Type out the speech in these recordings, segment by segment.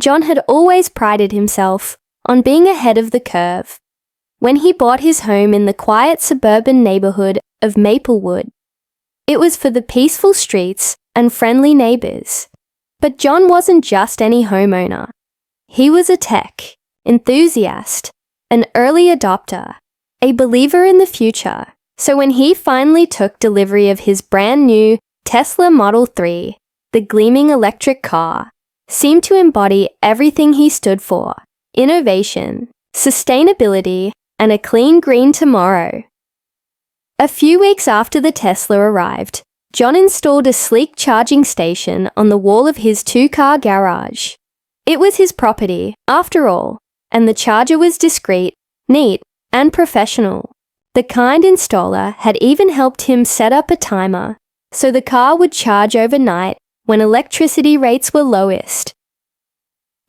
John had always prided himself on being ahead of the curve. When he bought his home in the quiet suburban neighborhood of Maplewood, it was for the peaceful streets and friendly neighbors. But John wasn't just any homeowner. He was a tech enthusiast, an early adopter, a believer in the future. So when he finally took delivery of his brand new Tesla Model 3, the gleaming electric car seemed to embody everything he stood for: innovation, sustainability, and a clean green tomorrow. A few weeks after the Tesla arrived, John installed a sleek charging station on the wall of his two-car garage. It was his property, after all, and the charger was discreet, neat, and professional. The kind installer had even helped him set up a timer so the car would charge overnight when electricity rates were lowest.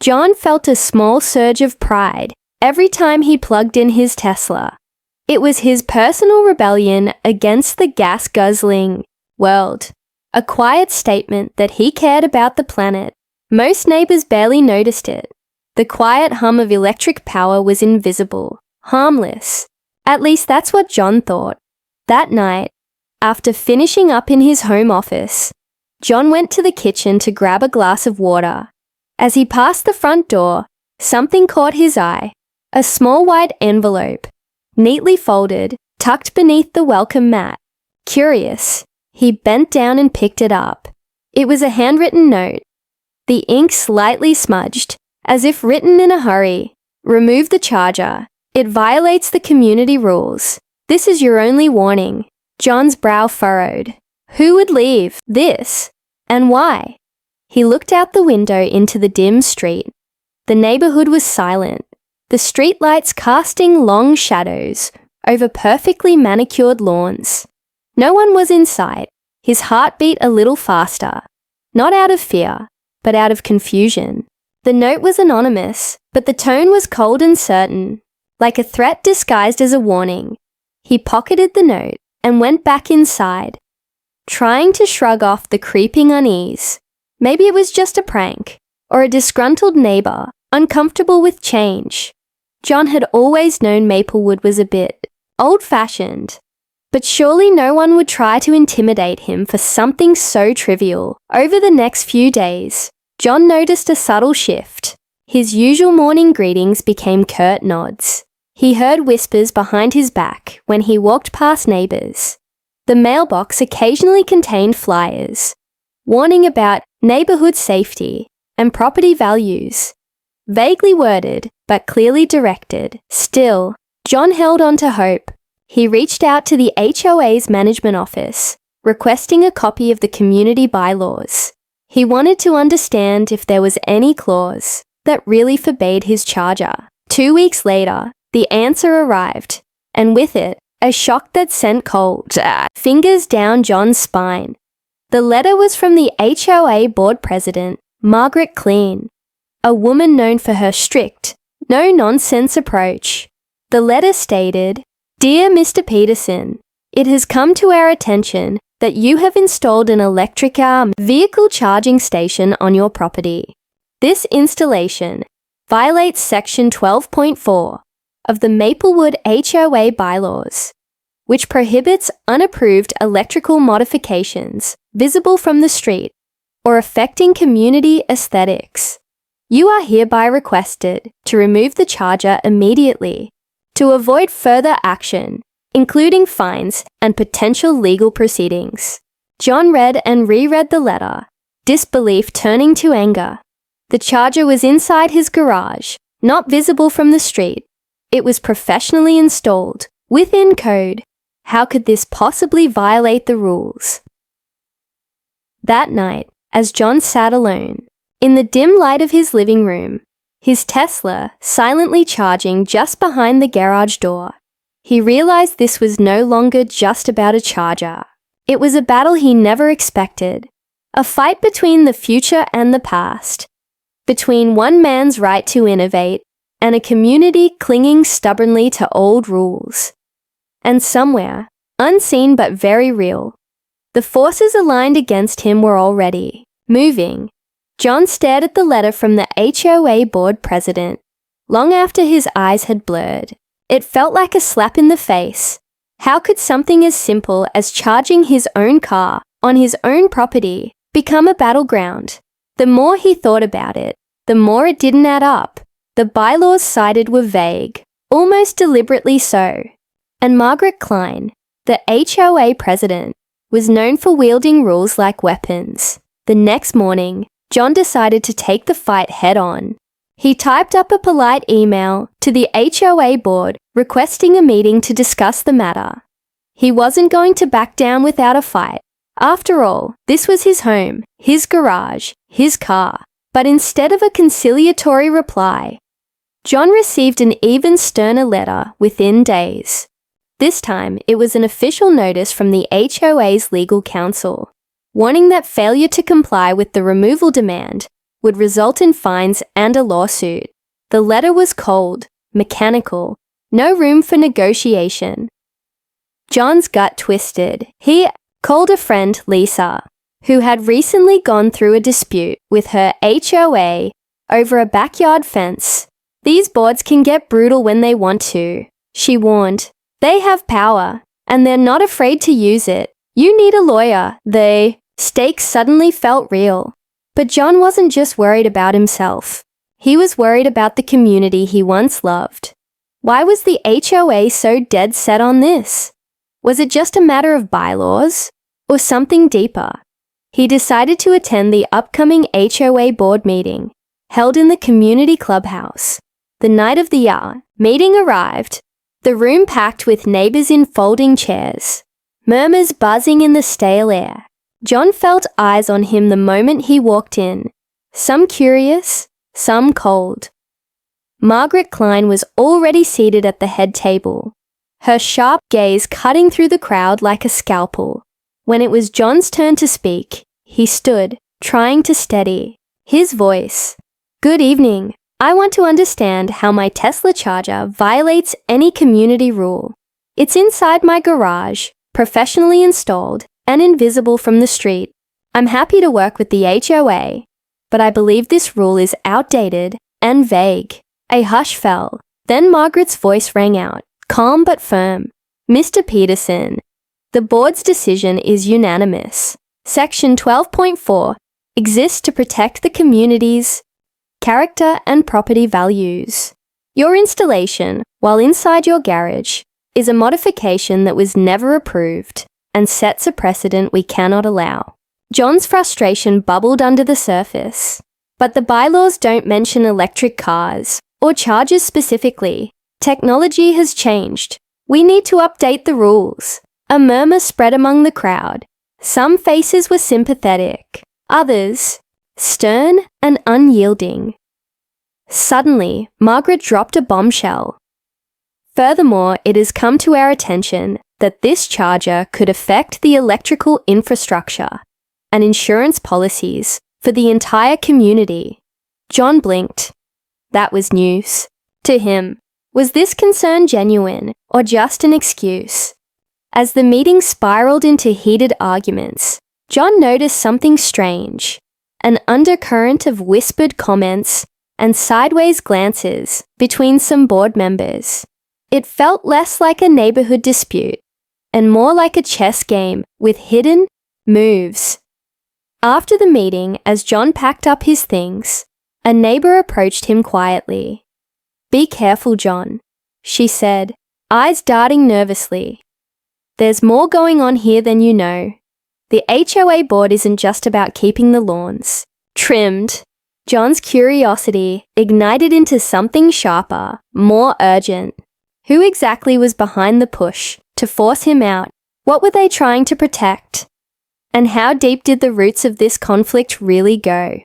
John felt a small surge of pride every time he plugged in his Tesla. It was his personal rebellion against the gas-guzzling world, a quiet statement that he cared about the planet. Most neighbors barely noticed it. The quiet hum of electric power was invisible, harmless. At least that's what John thought. That night, after finishing up in his home office, John went to the kitchen to grab a glass of water. As he passed the front door, something caught his eye: a small white envelope, neatly folded, tucked beneath the welcome mat. Curious, he bent down and picked it up. It was a handwritten note, the ink slightly smudged, as if written in a hurry. "Remove the charger. It violates the community rules. This is your only warning." John's brow furrowed. Who would leave this? And why? He looked out the window into the dim street. The neighborhood was silent, the streetlights casting long shadows over perfectly manicured lawns. No one was in sight. His heart beat a little faster, not out of fear, but out of confusion. The note was anonymous, but the tone was cold and certain, like a threat disguised as a warning. He pocketed the note and went back inside, trying to shrug off the creeping unease. Maybe it was just a prank, or a disgruntled neighbor, uncomfortable with change. John had always known Maplewood was a bit old-fashioned, but surely no one would try to intimidate him for something so trivial. Over the next few days, John noticed a subtle shift. His usual morning greetings became curt nods. He heard whispers behind his back when he walked past neighbors. The mailbox occasionally contained flyers, warning about neighborhood safety and property values. Vaguely worded, but clearly directed. Still, John held on to hope. He reached out to the HOA's management office, requesting a copy of the community bylaws. He wanted to understand if there was any clause that really forbade his charger. 2 weeks later, the answer arrived, and with it, a shock that sent cold fingers down John's spine. The letter was from the HOA board president, Margaret Clean, a woman known for her strict, no-nonsense approach. The letter stated, "Dear Mr. Peterson, it has come to our attention that you have installed an electric vehicle charging station on your property. This installation violates Section 12.4 of the Maplewood HOA bylaws, which prohibits unapproved electrical modifications visible from the street or affecting community aesthetics. You are hereby requested to remove the charger immediately to avoid further action, including fines and potential legal proceedings." John read and reread the letter, disbelief turning to anger. The charger was inside his garage, not visible from the street. It was professionally installed, within code. How could this possibly violate the rules? That night, as John sat alone, in the dim light of his living room, his Tesla silently charging just behind the garage door, he realized this was no longer just about a charger. It was a battle he never expected, a fight between the future and the past, between one man's right to innovate and a community clinging stubbornly to old rules. And somewhere, unseen but very real, the forces aligned against him were already moving, John stared at the letter from the HOA board president. Long after his eyes had blurred, it felt like a slap in the face. How could something as simple as charging his own car on his own property become a battleground? The more he thought about it, the more it didn't add up. The bylaws cited were vague, almost deliberately so. And Margaret Klein, the HOA president, was known for wielding rules like weapons. The next morning, John decided to take the fight head-on. He typed up a polite email to the HOA board requesting a meeting to discuss the matter. He wasn't going to back down without a fight. After all, this was his home, his garage, his car. But instead of a conciliatory reply, John received an even sterner letter within days. This time, it was an official notice from the HOA's legal counsel, warning that failure to comply with the removal demand would result in fines and a lawsuit. The letter was cold, mechanical, no room for negotiation. John's gut twisted. He called a friend, Lisa, who had recently gone through a dispute with her HOA over a backyard fence. "These boards can get brutal when they want to," she warned. "They have power, and they're not afraid to use it. You need a lawyer." The stakes suddenly felt real. But John wasn't just worried about himself. He was worried about the community he once loved. Why was the HOA so dead set on this? Was it just a matter of bylaws, or something deeper? He decided to attend the upcoming HOA board meeting, held in the community clubhouse. The night of the meeting arrived, the room packed with neighbors in folding chairs, murmurs buzzing in the stale air. John felt eyes on him the moment he walked in, some curious, some cold. Margaret Klein was already seated at the head table, her sharp gaze cutting through the crowd like a scalpel. When it was John's turn to speak, he stood, trying to steady his voice. "Good evening. I want to understand how my Tesla charger violates any community rule. It's inside my garage, professionally installed, and invisible from the street. I'm happy to work with the HOA, but I believe this rule is outdated and vague." A hush fell. Then Margaret's voice rang out, calm but firm. "Mr. Peterson, the board's decision is unanimous. Section 12.4 exists to protect the community's character and property values. Your installation, while inside your garage, is a modification that was never approved and sets a precedent we cannot allow." John's frustration bubbled under the surface. But the bylaws don't mention electric cars or chargers specifically. Technology has changed. We need to update the rules. A murmur spread among the crowd. Some faces were sympathetic, others stern and unyielding. Suddenly, Margaret dropped a bombshell. "Furthermore, it has come to our attention that this charger could affect the electrical infrastructure and insurance policies for the entire community." John blinked. That was news. To him, was this concern genuine or just an excuse? As the meeting spiraled into heated arguments, John noticed something strange, an undercurrent of whispered comments and sideways glances between some board members. It felt less like a neighborhood dispute and more like a chess game with hidden moves. After the meeting, as John packed up his things, a neighbor approached him quietly. "Be careful, John," she said, eyes darting nervously. "There's more going on here than you know. The HOA board isn't just about keeping the lawns trimmed." John's curiosity ignited into something sharper, more urgent. Who exactly was behind the push to force him out? What were they trying to protect? And how deep did the roots of this conflict really go?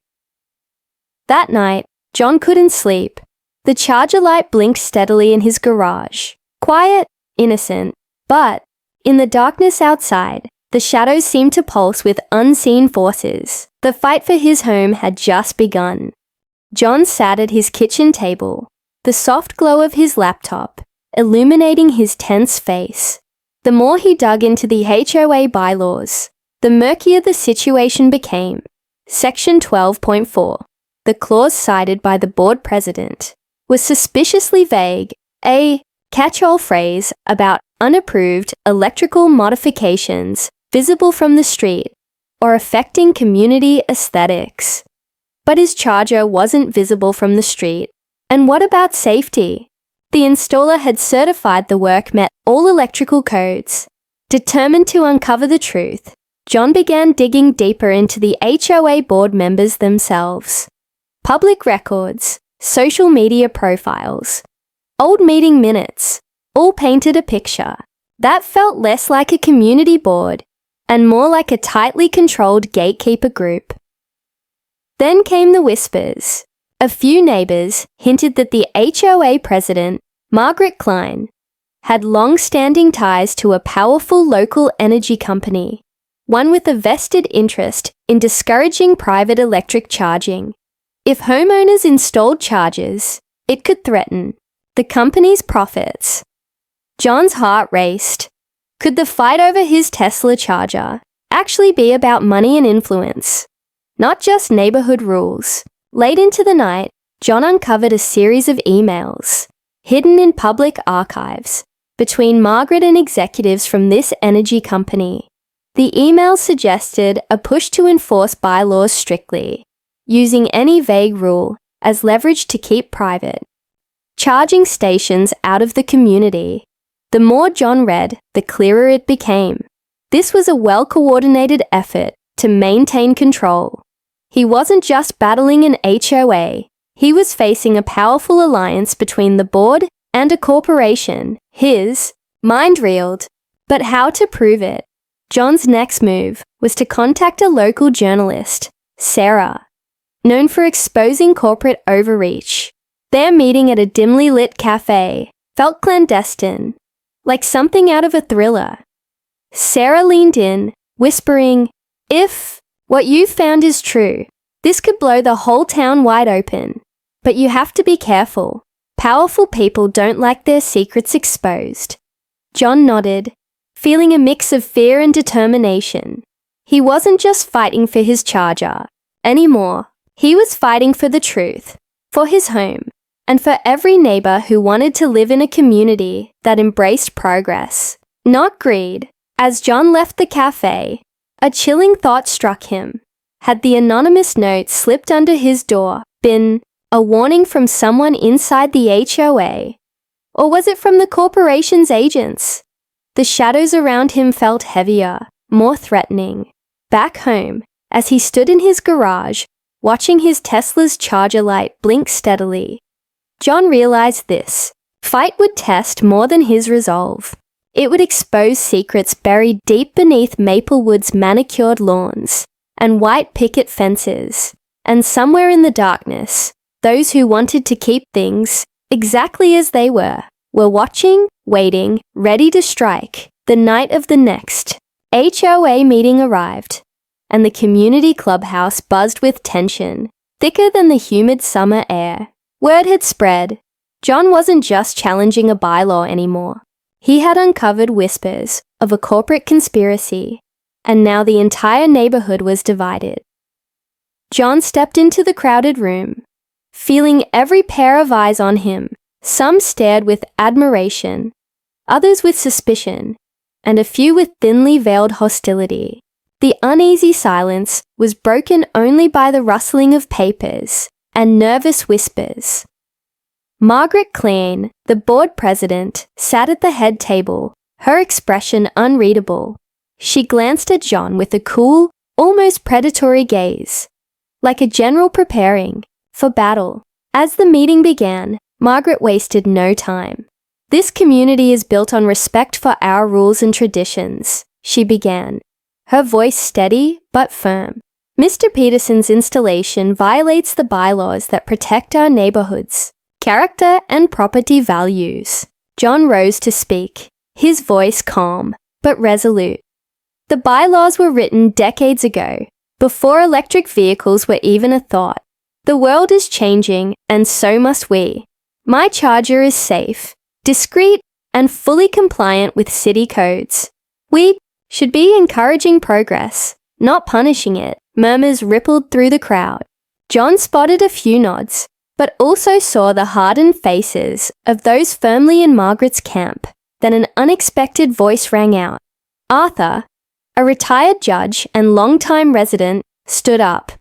That night, John couldn't sleep. The charger light blinked steadily in his garage. Quiet, innocent, but in the darkness outside, the shadows seemed to pulse with unseen forces. The fight for his home had just begun. John sat at his kitchen table, the soft glow of his laptop illuminating his tense face. The more he dug into the HOA bylaws, the murkier the situation became. Section 12.4, the clause cited by the board president, was suspiciously vague, a catch-all phrase about unapproved electrical modifications visible from the street or affecting community aesthetics. But his charger wasn't visible from the street. And what about safety? The installer had certified the work met all electrical codes. Determined to uncover the truth, John began digging deeper into the HOA board members themselves. Public records, social media profiles, old meeting minutes, all painted a picture that felt less like a community board and more like a tightly controlled gatekeeper group. Then came the whispers. A few neighbours hinted that the HOA president, Margaret Klein, had long-standing ties to a powerful local energy company, one with a vested interest in discouraging private electric charging. If homeowners installed chargers, it could threaten the company's profits. John's heart raced. Could the fight over his Tesla charger actually be about money and influence, not just neighborhood rules? Late into the night, John uncovered a series of emails, hidden in public archives, between Margaret and executives from this energy company. The emails suggested a push to enforce bylaws strictly, using any vague rule as leverage to keep private charging stations out of the community. The more John read, the clearer it became. This was a well-coordinated effort to maintain control. He wasn't just battling an HOA, he was facing a powerful alliance between the board and a corporation. His mind reeled. But how to prove it? John's next move was to contact a local journalist, Sarah, known for exposing corporate overreach. Their meeting at a dimly lit cafe felt clandestine, like something out of a thriller. Sarah leaned in, whispering, "If what you found is true, this could blow the whole town wide open. But you have to be careful. Powerful people don't like their secrets exposed." John nodded, feeling a mix of fear and determination. He wasn't just fighting for his charger anymore. He was fighting for the truth, for his home, and for every neighbor who wanted to live in a community that embraced progress, not greed. As John left the cafe, a chilling thought struck him. Had the anonymous note slipped under his door been a warning from someone inside the HOA? Or was it from the corporation's agents? The shadows around him felt heavier, more threatening. Back home, as he stood in his garage, watching his Tesla's charger light blink steadily, John realized this fight would test more than his resolve. It would expose secrets buried deep beneath Maplewood's manicured lawns and white picket fences. And somewhere in the darkness, those who wanted to keep things exactly as they were watching, waiting, ready to strike. The night of the next HOA meeting arrived, and the community clubhouse buzzed with tension, thicker than the humid summer air. Word had spread. John wasn't just challenging a bylaw anymore. He had uncovered whispers of a corporate conspiracy, and now the entire neighborhood was divided. John stepped into the crowded room, feeling every pair of eyes on him. Some stared with admiration, others with suspicion, and a few with thinly veiled hostility. The uneasy silence was broken only by the rustling of papers and nervous whispers. Margaret Klein, the board president, sat at the head table, her expression unreadable. She glanced at John with a cool, almost predatory gaze, like a general preparing for battle. As the meeting began, Margaret wasted no time. "This community is built on respect for our rules and traditions," she began, her voice steady but firm. "Mr. Peterson's installation violates the bylaws that protect our neighborhoods, character and property values." John rose to speak, his voice calm but resolute. "The bylaws were written decades ago, before electric vehicles were even a thought. The world is changing, and so must we. My charger is safe, discreet, and fully compliant with city codes. We should be encouraging progress, not punishing it." Murmurs rippled through the crowd. John spotted a few nods, but also saw the hardened faces of those firmly in Margaret's camp. Then an unexpected voice rang out. Arthur, a retired judge and longtime resident, stood up.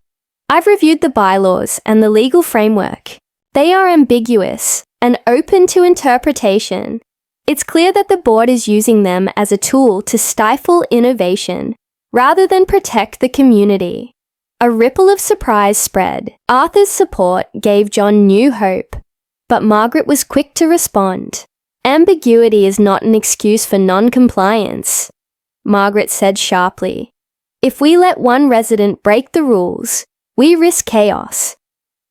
I've reviewed the bylaws and the legal framework. They are ambiguous and open to interpretation. It's clear that the board is using them as a tool to stifle innovation rather than protect the community. A ripple of surprise spread. Arthur's support gave John new hope, but Margaret was quick to respond. Ambiguity is not an excuse for non-compliance, Margaret said sharply. If we let one resident break the rules, we risk chaos.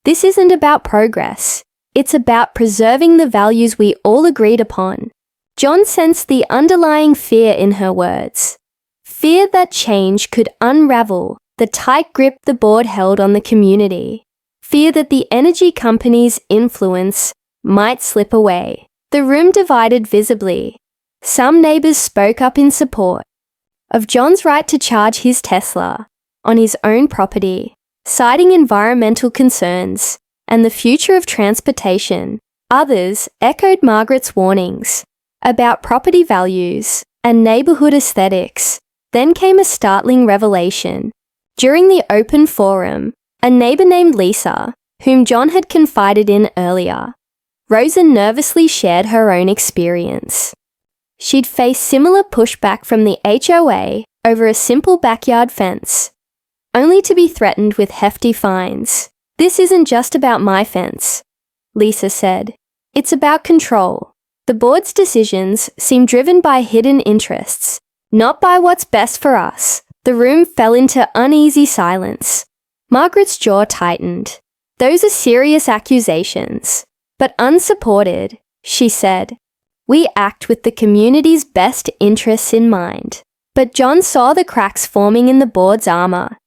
This isn't about progress. It's about preserving the values we all agreed upon. John sensed the underlying fear in her words. Fear that change could unravel the tight grip the board held on the community. Fear that the energy company's influence might slip away. The room divided visibly. Some neighbors spoke up in support of John's right to charge his Tesla on his own property, citing environmental concerns and the future of transportation. Others echoed Margaret's warnings about property values and neighborhood aesthetics. Then came a startling revelation. During the open forum, a neighbor named Lisa, whom John had confided in earlier, Rosa nervously shared her own experience. She'd faced similar pushback from the HOA over a simple backyard fence, only to be threatened with hefty fines. This isn't just about my fence, Lisa said. It's about control. The board's decisions seem driven by hidden interests, not by what's best for us. The room fell into uneasy silence. Margaret's jaw tightened. Those are serious accusations, but unsupported, she said. We act with the community's best interests in mind. But John saw the cracks forming in the board's armor.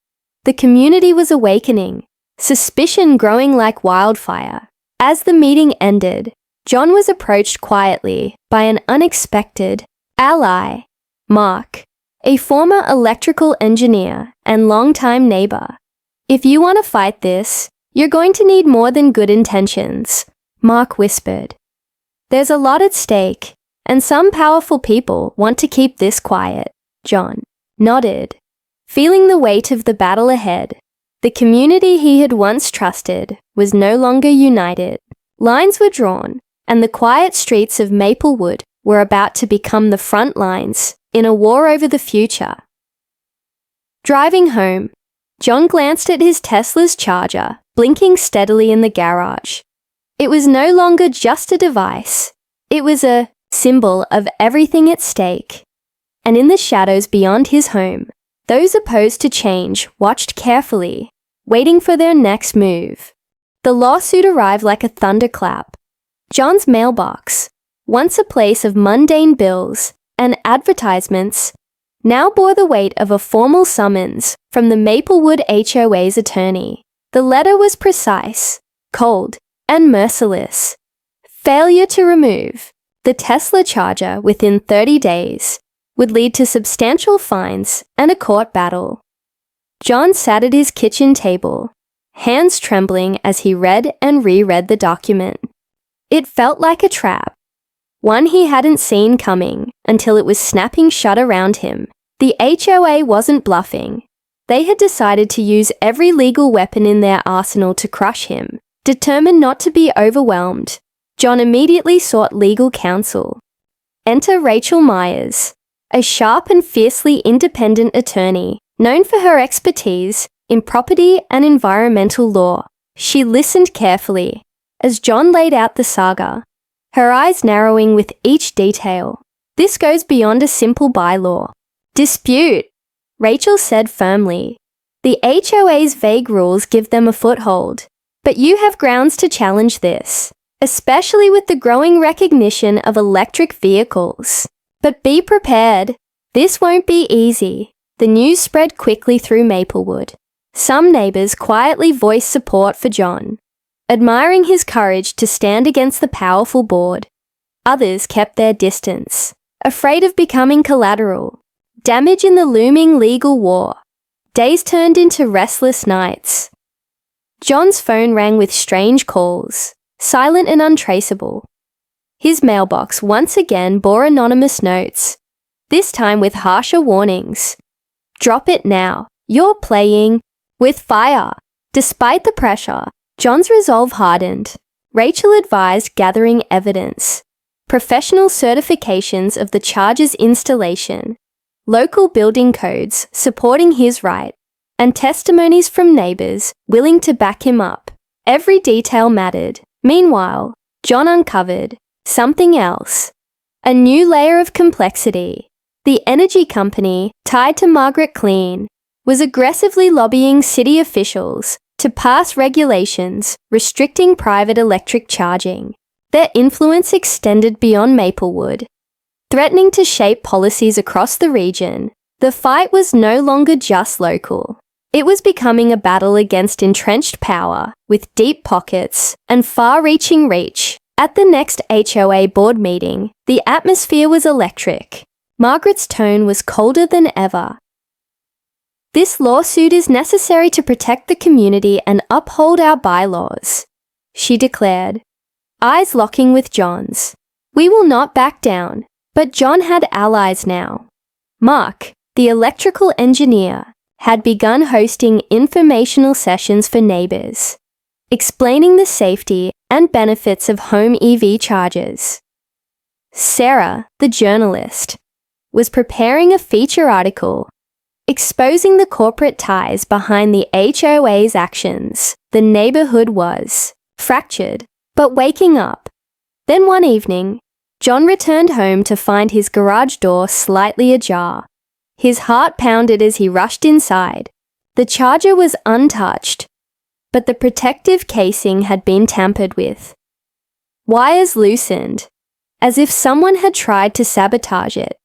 The community was awakening, suspicion growing like wildfire. As the meeting ended, John was approached quietly by an unexpected ally, Mark, a former electrical engineer and longtime neighbor. If you want to fight this, you're going to need more than good intentions, Mark whispered. There's a lot at stake, and some powerful people want to keep this quiet. John nodded, feeling the weight of the battle ahead. The community he had once trusted was no longer united. Lines were drawn, and the quiet streets of Maplewood were about to become the front lines in a war over the future. Driving home, John glanced at his Tesla's charger, blinking steadily in the garage. It was no longer just a device. It was a symbol of everything at stake. And in the shadows beyond his home, those opposed to change watched carefully, waiting for their next move. The lawsuit arrived like a thunderclap. John's mailbox, once a place of mundane bills and advertisements, now bore the weight of a formal summons from the Maplewood HOA's attorney. The letter was precise, cold, and merciless. Failure to remove the Tesla charger within 30 days would lead to substantial fines and a court battle. John sat at his kitchen table, hands trembling as he read and reread the document. It felt like a trap, one he hadn't seen coming until it was snapping shut around him. The HOA wasn't bluffing. They had decided to use every legal weapon in their arsenal to crush him. Determined not to be overwhelmed, John immediately sought legal counsel. Enter Rachel Myers, a sharp and fiercely independent attorney known for her expertise in property and environmental law. She listened carefully as John laid out the saga, her eyes narrowing with each detail. This goes beyond a simple bylaw dispute, Rachel said firmly. The HOA's vague rules give them a foothold, but you have grounds to challenge this, especially with the growing recognition of electric vehicles. But be prepared. This won't be easy. The news spread quickly through Maplewood. Some neighbors quietly voiced support for John, admiring his courage to stand against the powerful board. Others kept their distance, afraid of becoming collateral, damage in the looming legal war. Days turned into restless nights. John's phone rang with strange calls, silent and untraceable. His mailbox once again bore anonymous notes, this time with harsher warnings. Drop it now. You're playing with fire. Despite the pressure, John's resolve hardened. Rachel advised gathering evidence, professional certifications of the charge's installation, local building codes supporting his right, and testimonies from neighbours willing to back him up. Every detail mattered. Meanwhile, John uncovered something else. A new layer of complexity. The energy company, tied to Margaret Clean, was aggressively lobbying city officials to pass regulations restricting private electric charging. Their influence extended beyond Maplewood, threatening to shape policies across the region. The fight was no longer just local. It was becoming a battle against entrenched power, with deep pockets and far-reaching reach. At the next HOA board meeting, the atmosphere was electric. Margaret's tone was colder than ever. This lawsuit is necessary to protect the community and uphold our bylaws, she declared, eyes locking with John's. We will not back down. But John had allies now. Mark, the electrical engineer, had begun hosting informational sessions for neighbours, explaining the safety and benefits of home EV chargers. Sarah, the journalist, was preparing a feature article exposing the corporate ties behind the HOA's actions. The neighbourhood was fractured, but waking up. Then one evening, John returned home to find his garage door slightly ajar. His heart pounded as he rushed inside. The charger was untouched, but the protective casing had been tampered with. Wires loosened, as if someone had tried to sabotage it.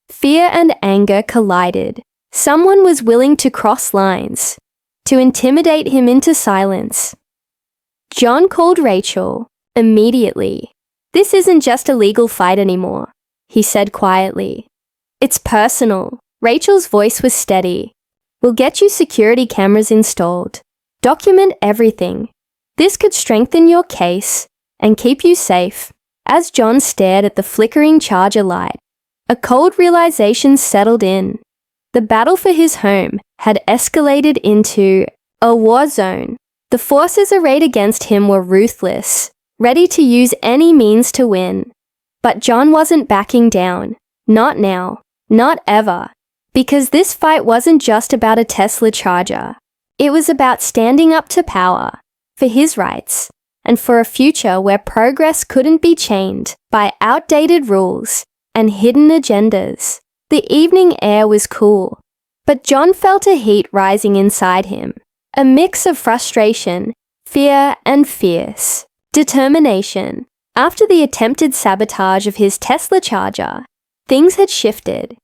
Fear and anger collided. Someone was willing to cross lines, to intimidate him into silence. John called Rachel immediately. This isn't just a legal fight anymore, he said quietly. It's personal. Rachel's voice was steady. We'll get you security cameras installed. Document everything. This could strengthen your case and keep you safe. As John stared at the flickering charger light, a cold realization settled in. The battle for his home had escalated into a war zone. The forces arrayed against him were ruthless, ready to use any means to win. But John wasn't backing down. Not now. Not ever. Because this fight wasn't just about a Tesla charger. It was about standing up to power, for his rights, and for a future where progress couldn't be chained by outdated rules and hidden agendas. The evening air was cool, but John felt a heat rising inside him, a mix of frustration, fear, and fierce determination. After the attempted sabotage of his Tesla charger, things had shifted.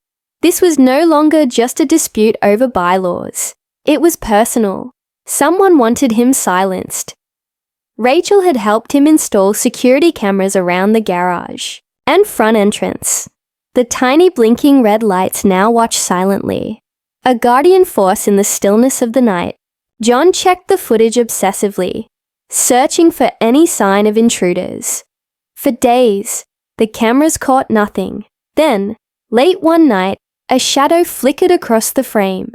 This was no longer just a dispute over bylaws. It was personal. Someone wanted him silenced. Rachel had helped him install security cameras around the garage and front entrance. The tiny blinking red lights now watched silently. A guardian force in the stillness of the night. John checked the footage obsessively, searching for any sign of intruders. For days, the cameras caught nothing. Then, late one night, a shadow flickered across the frame.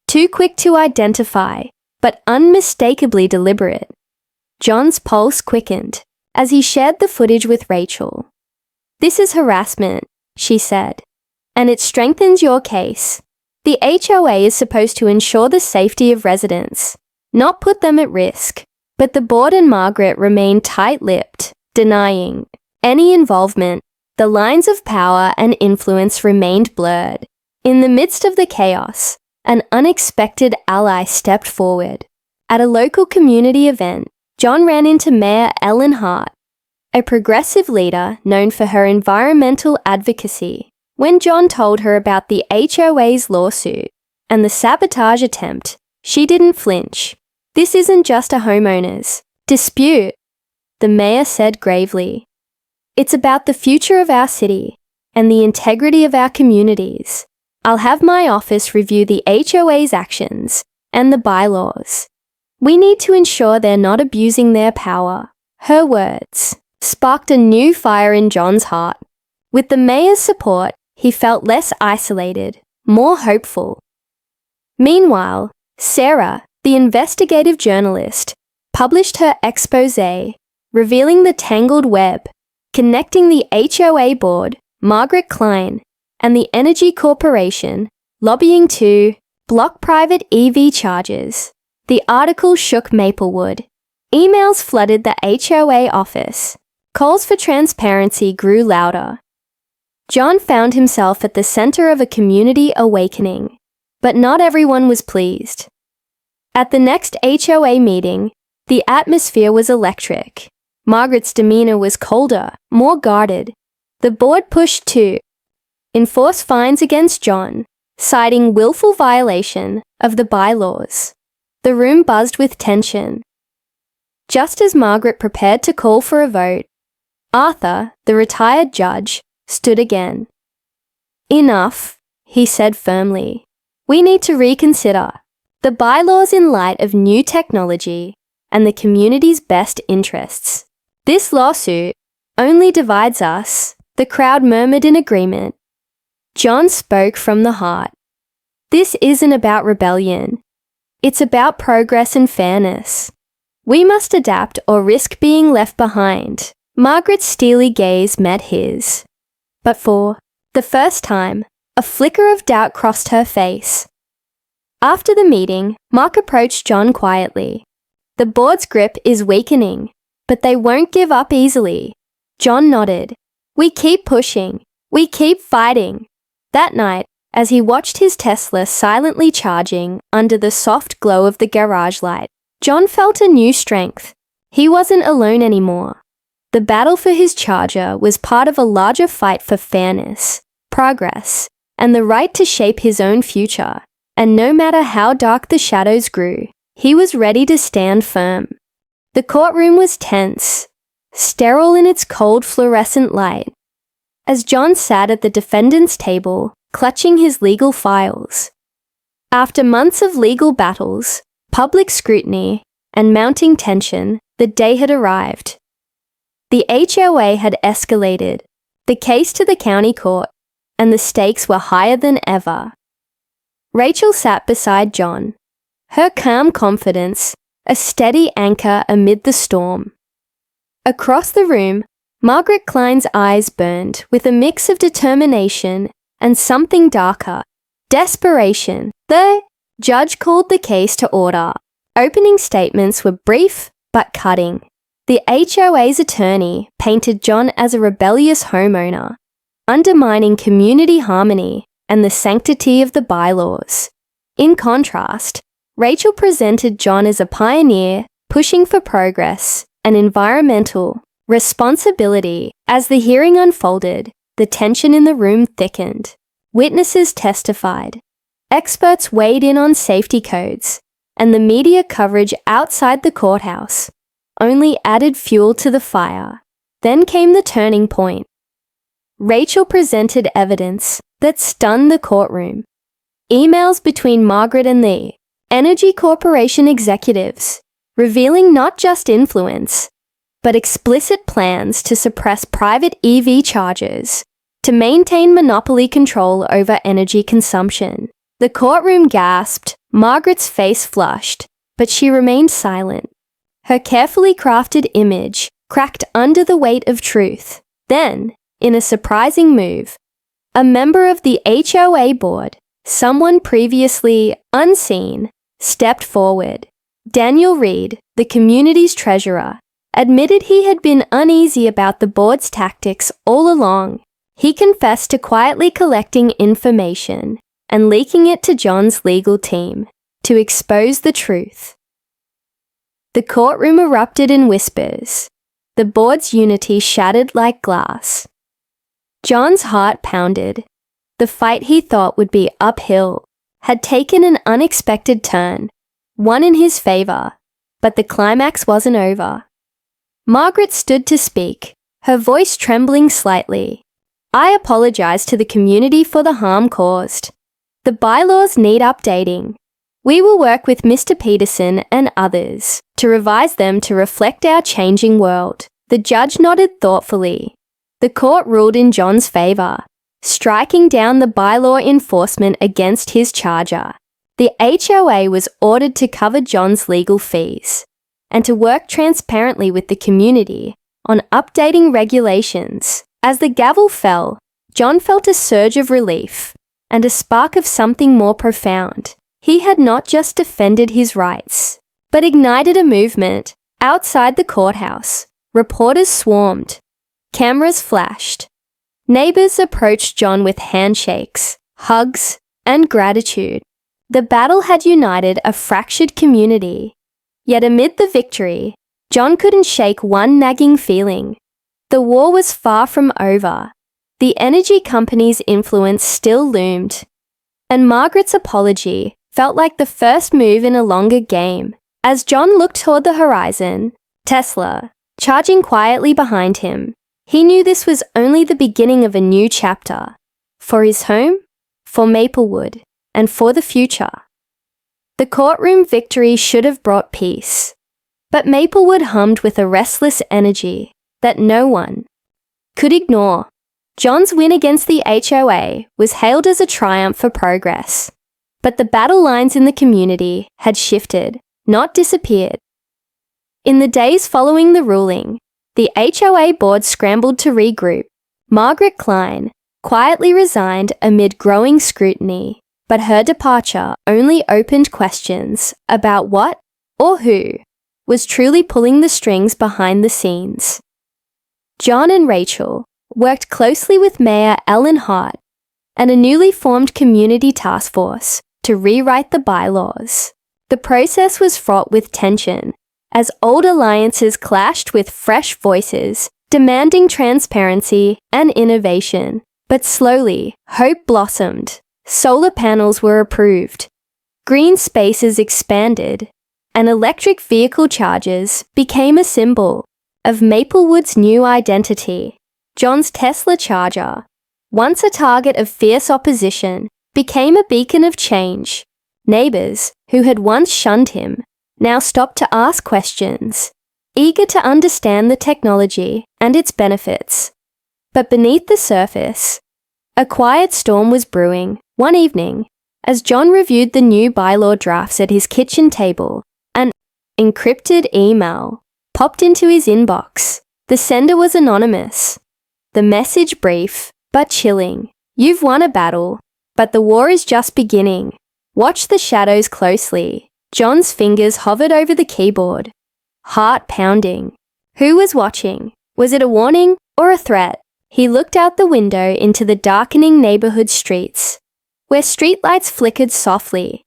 Too quick to identify, but unmistakably deliberate. John's pulse quickened as he shared the footage with Rachel. This is harassment, she said, and it strengthens your case. The HOA is supposed to ensure the safety of residents, not put them at risk. But the board and Margaret remained tight-lipped, denying any involvement. The lines of power and influence remained blurred. In the midst of the chaos, an unexpected ally stepped forward. At a local community event, John ran into Mayor Ellen Hart, a progressive leader known for her environmental advocacy. When John told her about the HOA's lawsuit and the sabotage attempt, she didn't flinch. This isn't just a homeowner's dispute, the mayor said gravely. It's about the future of our city and the integrity of our communities. I'll have my office review the HOA's actions and the bylaws. We need to ensure they're not abusing their power." Her words sparked a new fire in John's heart. With the mayor's support, he felt less isolated, more hopeful. Meanwhile, Sarah, the investigative journalist, published her exposé, revealing the tangled web connecting the HOA board, Margaret Klein, and the Energy Corporation, lobbying to block private EV charges. The article shook Maplewood. Emails flooded the HOA office. Calls for transparency grew louder. John found himself at the center of a community awakening, but not everyone was pleased. At the next HOA meeting, the atmosphere was electric. Margaret's demeanor was colder, more guarded. The board pushed to enforce fines against John, citing willful violation of the bylaws. The room buzzed with tension. Just as Margaret prepared to call for a vote, Arthur, the retired judge, stood again. "Enough," he said firmly. "We need to reconsider the bylaws in light of new technology and the community's best interests. This lawsuit only divides us," the crowd murmured in agreement. John spoke from the heart. "This isn't about rebellion. It's about progress and fairness. We must adapt or risk being left behind." Margaret's steely gaze met his. But for the first time, a flicker of doubt crossed her face. After the meeting, Mark approached John quietly. "The board's grip is weakening, but they won't give up easily." John nodded. "We keep pushing. We keep fighting." That night, as he watched his Tesla silently charging under the soft glow of the garage light, John felt a new strength. He wasn't alone anymore. The battle for his Charger was part of a larger fight for fairness, progress, and the right to shape his own future. And no matter how dark the shadows grew, he was ready to stand firm. The courtroom was tense, sterile in its cold fluorescent light. As John sat at the defendant's table, clutching his legal files. After months of legal battles, public scrutiny, and mounting tension, the day had arrived. The HOA had escalated, the case to the county court, and the stakes were higher than ever. Rachel sat beside John, her calm confidence a steady anchor amid the storm. Across the room, Margaret Klein's eyes burned with a mix of determination and something darker, desperation. The judge called the case to order. Opening statements were brief but cutting. The HOA's attorney painted John as a rebellious homeowner, undermining community harmony and the sanctity of the bylaws. In contrast, Rachel presented John as a pioneer, pushing for progress and environmental responsibility. As the hearing unfolded, the tension in the room thickened. Witnesses testified. Experts weighed in on safety codes, and the media coverage outside the courthouse only added fuel to the fire. Then came the turning point. Rachel presented evidence that stunned the courtroom. Emails between Margaret and the Energy Corporation executives, revealing not just influence, but explicit plans to suppress private EV chargers to maintain monopoly control over energy consumption. The courtroom gasped, Margaret's face flushed, but she remained silent. Her carefully crafted image cracked under the weight of truth. Then, in a surprising move, a member of the HOA board, someone previously unseen, stepped forward. Daniel Reed, the community's treasurer, admitted he had been uneasy about the board's tactics all along. He confessed to quietly collecting information and leaking it to John's legal team to expose the truth. The courtroom erupted in whispers. The board's unity shattered like glass. John's heart pounded. The fight he thought would be uphill had taken an unexpected turn, one in his favor, but the climax wasn't over. Margaret stood to speak, her voice trembling slightly. "I apologize to the community for the harm caused. The bylaws need updating. We will work with Mr. Peterson and others to revise them to reflect our changing world." The judge nodded thoughtfully. The court ruled in John's favour, striking down the bylaw enforcement against his charger. The HOA was ordered to cover John's legal fees and to work transparently with the community on updating regulations. As the gavel fell, John felt a surge of relief and a spark of something more profound. He had not just defended his rights, but ignited a movement. Outside the courthouse, reporters swarmed. Cameras flashed. Neighbors approached John with handshakes, hugs, and gratitude. The battle had united a fractured community. Yet amid the victory, John couldn't shake one nagging feeling. The war was far from over. The energy company's influence still loomed. And Margaret's apology felt like the first move in a longer game. As John looked toward the horizon, Tesla, charging quietly behind him, he knew this was only the beginning of a new chapter. For his home, for Maplewood, and for the future. The courtroom victory should have brought peace. But Maplewood hummed with a restless energy that no one could ignore. John's win against the HOA was hailed as a triumph for progress. But the battle lines in the community had shifted, not disappeared. In the days following the ruling, the HOA board scrambled to regroup. Margaret Klein quietly resigned amid growing scrutiny, but her departure only opened questions about what or who was truly pulling the strings behind the scenes. John and Rachel worked closely with Mayor Ellen Hart and a newly formed community task force to rewrite the bylaws. The process was fraught with tension as old alliances clashed with fresh voices demanding transparency and innovation. But slowly, hope blossomed. Solar panels were approved, green spaces expanded, and electric vehicle chargers became a symbol of Maplewood's new identity. John's Tesla charger, once a target of fierce opposition, became a beacon of change. Neighbors, who had once shunned him, now stopped to ask questions, eager to understand the technology and its benefits. But beneath the surface, a quiet storm was brewing. One evening, as John reviewed the new bylaw drafts at his kitchen table, an encrypted email popped into his inbox. The sender was anonymous. The message brief, but chilling. "You've won a battle, but the war is just beginning. Watch the shadows closely." John's fingers hovered over the keyboard, heart pounding. Who was watching? Was it a warning or a threat? He looked out the window into the darkening neighborhood streets, where streetlights flickered softly.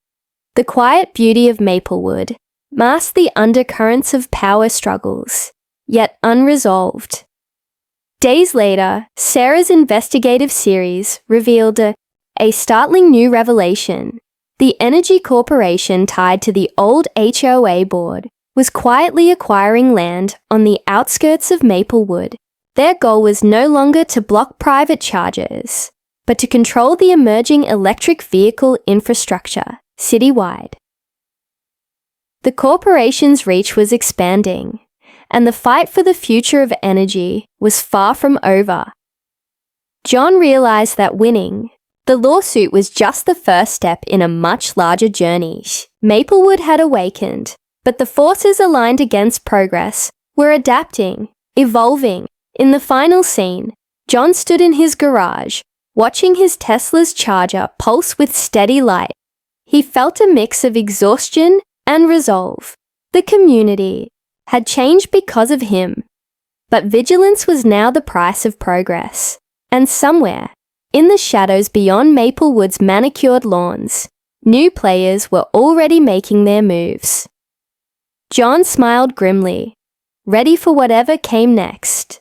The quiet beauty of Maplewood masked the undercurrents of power struggles, yet unresolved. Days later, Sarah's investigative series revealed a startling new revelation. The energy corporation tied to the old HOA board was quietly acquiring land on the outskirts of Maplewood. Their goal was no longer to block private chargers, but to control the emerging electric vehicle infrastructure citywide. The corporation's reach was expanding, and the fight for the future of energy was far from over. John realized that winning the lawsuit was just the first step in a much larger journey. Maplewood had awakened, but the forces aligned against progress were adapting, evolving. In the final scene, John stood in his garage, watching his Tesla's charger pulse with steady light. He felt a mix of exhaustion and resolve. The community had changed because of him, but vigilance was now the price of progress. And somewhere, in the shadows beyond Maplewood's manicured lawns, new players were already making their moves. John smiled grimly, ready for whatever came next.